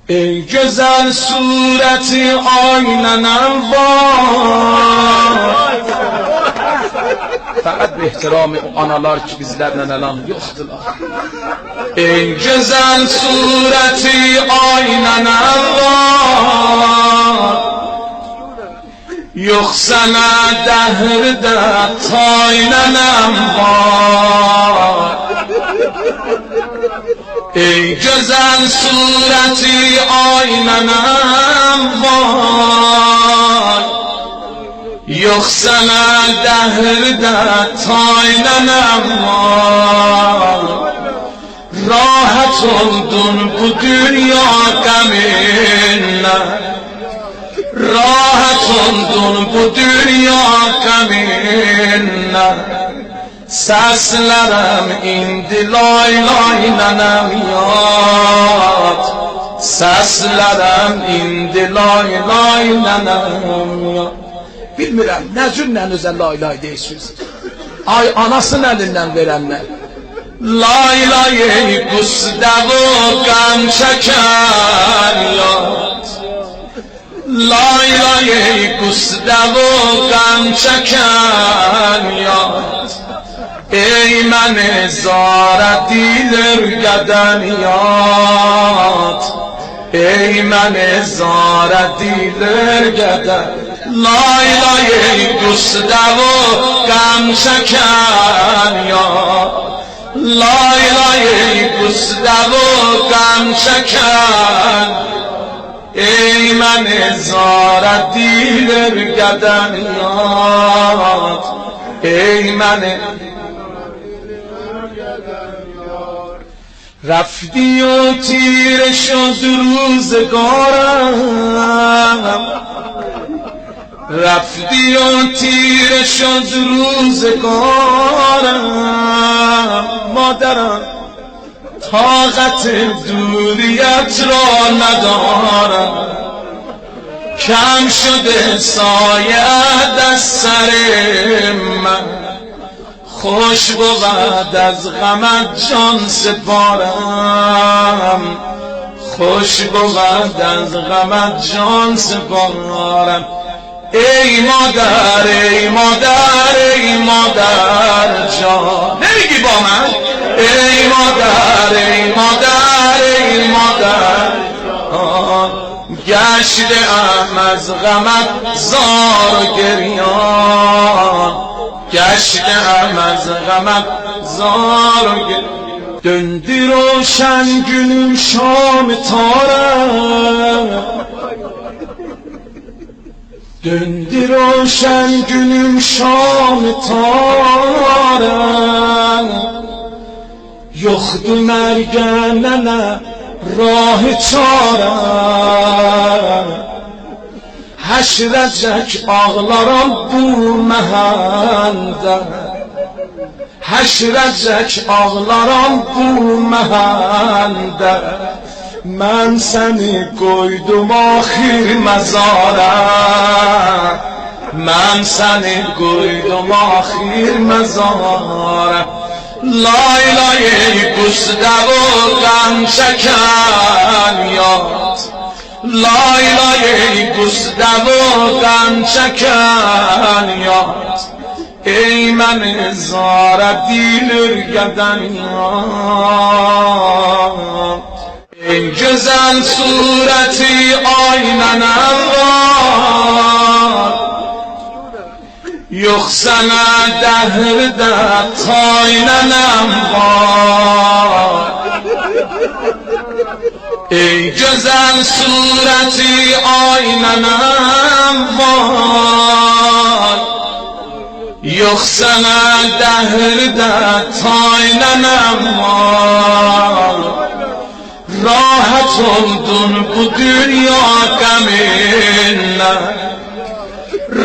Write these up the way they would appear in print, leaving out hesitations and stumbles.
ای güzel sureti aynenem var. Faqat به احترام analar ki bizlerle elan yoktular. Ey güzel sureti aynenem var. Yok sana dehrde taynenem var. Ey güzel sureti aynenem var. Yok sana dehrde taynenem var. Rahat oldun bu dünya gaminle. Rahat oldun bu dünya gaminle. Seslerim indi lay lay nenem yat. Seslerim indi lay lay nenem yat. Bilmirəm nə cürlə özə lay lay deyirsiniz. Ay anasının əlindən verənlər. Lay lay ey qusdavu qəm çəkən yat. Lay lay ey qusdavu qəm çəkən yat. Ey məni zara dilir qədən yat. Ey məni zara dilir qədən. Lay lay ey qusdavu qəm çəkən yat. Lay lay ey qusdavu qəm çəkən. Ey məni zara dilir qədən yat. Ey məni رفتی و تیره شد روزگارم. رفتی و تیره شد روزگارم. مادرم طاقت دوریت را ندارم. کم شده سایه از سر من. خوش بود از غمت جان سپارم. خوش بود از غمت جان سپارم. ای مادر ای مادر ای مادر جان. نمیگی با من؟ ای مادر ای مادر ای مادر جان. گشته ام از غمت زار و گریان. گشتم از غمت زار و گریان. Döndü roşan günüm şam tarım. Döndü roşan günüm şam tarım. Yoktu mergenene rah çarem. Həşrəcək ağlaram bu məhəldə. Həşrəcək ağlaram bu məhəldə. Mən səni qoydum axir məzara. Mən səni qoydum axir məzara. Lay lay ey qusdavu qəm çəkən yat. Lay lay ey qusdavu qəm çəkən yat. Ey məni zara dilir qədən yat. Ey gözəl surəti aynənəm var. Yox sənə dəhrdə taynənəm var. Ey güzel sureti aynenem var. Yok sana dehrde taynenem var. Rahat oldun bu dünya gaminle.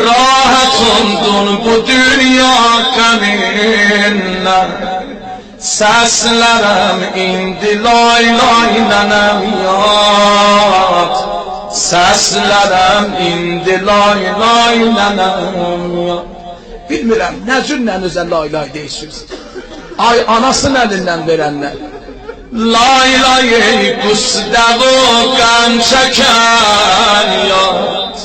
Rahat oldun bu dünya gaminle. Seslerim indi lay lay nenem yat. Seslerim indi lay lay nenem yat. Bilmirəm nə cürlə özə lay lay deyirsiniz. Ay anasının əlindən verənlər. لای لای گسده و غم شکن یاد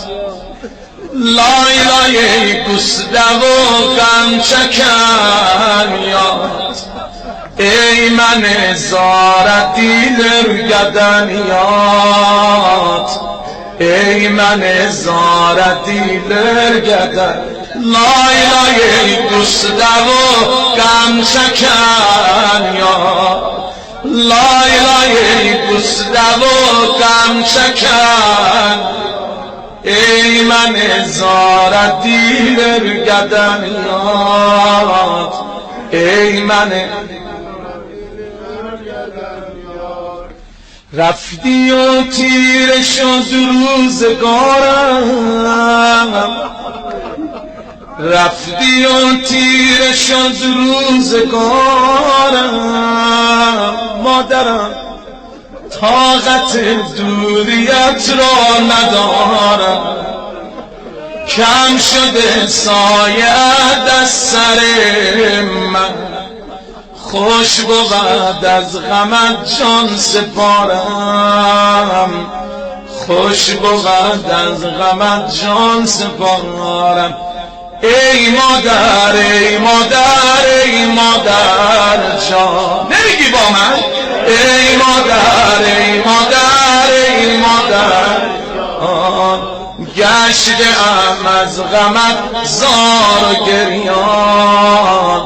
لای لای گسده و غم شکن یاد ای من زار دیلر گدنیات ای من زار دیلر گدن لای لای گسده و غم شکن یاد لای لای گسده و غم شکن ای من زار دیلر گدنیات ای من رفتی و تیره شد روزگارم رفتی و تیره شد روزگارم مادرم طاقت دوریت را ندارم کم شده سایه از سر من خوش بود از غمت جان سپارم خوش بود از غمت جان سپارم ای مادر ای مادر ای مادر جان نمیگی با من ای مادر ای مادر ای مادر گشتم از غمت زار و گریان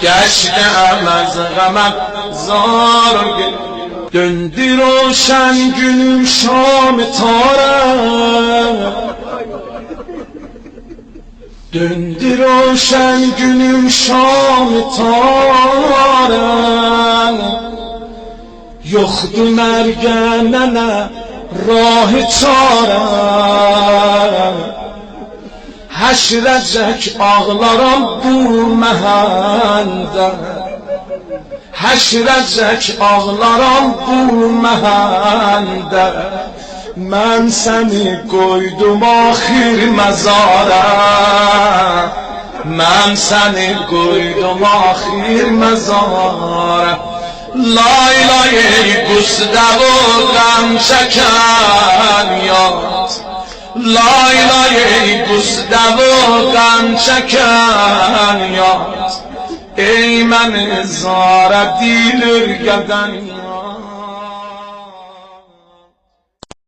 گشتم از غمت زار و گریان دندی روشن گلیم شام تارم دندی روشن گلیم شام تارم یخت مرگنه راه çarem Həşrəcək ağlaram bu məhəndə Həşrəcək ağlaram bu məhəndə Mən səni qoydum axir məzara Mən səni qoydum axir məzara لای لای گسده و غم شکن یاد لای لای گسده و غم شکن یاد ای من زار دیلر گدن یاد